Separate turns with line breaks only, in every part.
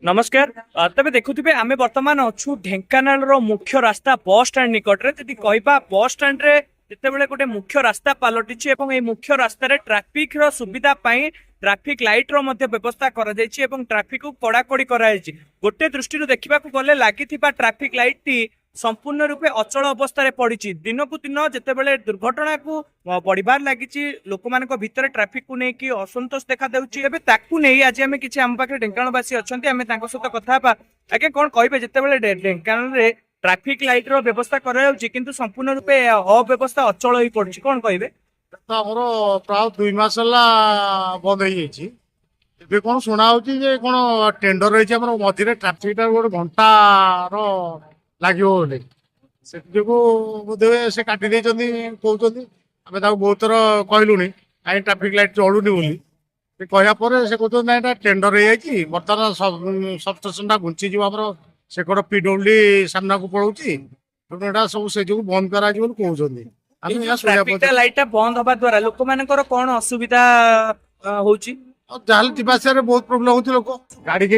नमस्कार। तबे देखुथिबे आमे वर्तमान अछु ढेंकानाल रो मुख्य रास्ता बस स्टैंड निकट रे जदि कहबा बस स्टैंड रे जेतेबेले गोटे मुख्य रास्ता पालटिछि एवं ए मुख्य रास्ता रे ट्रैफिक रो सुविधा पई ट्रैफिक लाइट रो मध्ये व्यवस्था करा जायछि एवं ट्रैफिक को कड़ाकड़ी करा जायछि। गोटे दृष्टि देखा गले लागिथिबा ट्रैफिक लाइट टी संपूर्ण रूपे अचल अवस्था पड़ी दिन को दिन जितेबाला दुर्घटना को बढ़ार लगी लोक मान भितर ट्रैफिक को लेकिन असंतोष देखा देती आज आम कि आम पाखे ढेंकानालवासी अच्छा आम सहित कथा आगे कौन कहे जिते ढेंकानाल ट्रैफिक लाइट रो व्यवस्था कर संपूर्ण रूपे अव्यवस्था अचल हो पड़ी कौन कहे
ଆମର ପ୍ରାୟ 2 ମାସ ହେଲା ବନ୍ଦ ହେଇଯାଇଛି। ଏବେ କଣ ଶୁଣା ହଉଛି ଯେ କଣ ଟେଣ୍ଡର ହେଇଛି ଆମର ମଝିରେ ଟ୍ରାଫିକ ଟା ଗୋଟେ ଘଣ୍ଟାର ଲାଗିବ ବୋଲି ସେଥି ଯୋଗୁ ବୋଧେ ସେ କାଟି ଦେଇଛନ୍ତି କହୁଛନ୍ତି। ଆମେ ତାକୁ ବହୁତ ଥର କହିଲୁଣି କାହିଁ ଟ୍ରାଫିକ ଲାଇଟ ଚଳୁନି ବୋଲି ସେ କହିବା ପରେ ସେ କହୁଛନ୍ତି ନା ଏଇଟା ଟେଣ୍ଡର ହେଇଯାଇଛି ବର୍ତ୍ତମାନ ସବଷ୍ଟେସନ ଟା ଘୁଞ୍ଚିଯିବ ଆମର ସେକଡ ପିଡବ୍ଲ୍ୟୁଡି ସାମ୍ନାକୁ ପଳଉଛି ତେଣୁ ଏଇଟା ସବୁ ସେ ଯୋଗୁ ବନ୍ଦ କରାଯିବ ବୋଲି କହୁଛନ୍ତି।
ट्रैफिक लाइट बंद हवा द्वारा लोक मानकर कौन असुविधा होची
जहाँ जीवाशिया बहुत प्रोब्लेम होती लोक गाड़ी की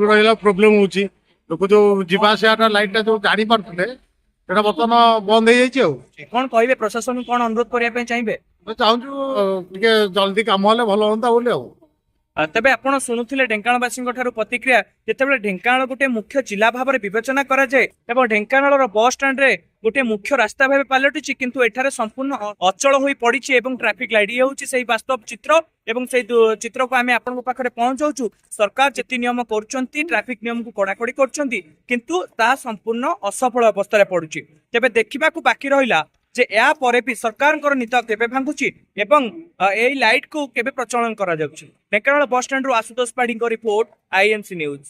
रहा प्रोब्लेम होची लोक जो जीवाशिया लाइट जो जानी पारे बर्तमान बंद हो जाए।
कौन कहे प्रशासन कौन अनुरोध करने चाहिए
चाहूँ जल्दी कम हेल्ले भल हाँ बोली
तेबे आपण शुणुले ढेंकानालवासी प्रतिक्रिया जितेबाला ढेंकानाल गोटे मुख्य जिला भाव में विवेचना करा जाए एवं ढेंकानाल बस स्टैंड रे गोटे मुख्य रास्ता भाव पलटि किंतु एठारे संपूर्ण अचल हो पड़ी एवं ट्रैफिक लाइट ये हूँ से वास्तव चित्र एवं से चित्र को आम आपण पाखे पहुंचाऊँ। सरकार जी नियम कर ट्रैफिक नियम को कड़ाकड़ी कर संपूर्ण असफल अवस्था पड़ुछि। तेबे देखा बाकी रहा जे या परे भी सरकार नीति केबे भांगुची एवं एई लाइट को केबे प्रचलन करा जाउछि। ढेंकानाल बस स्टैंड रु आशुतोष पाढ़ी रिपोर्ट INC न्यूज।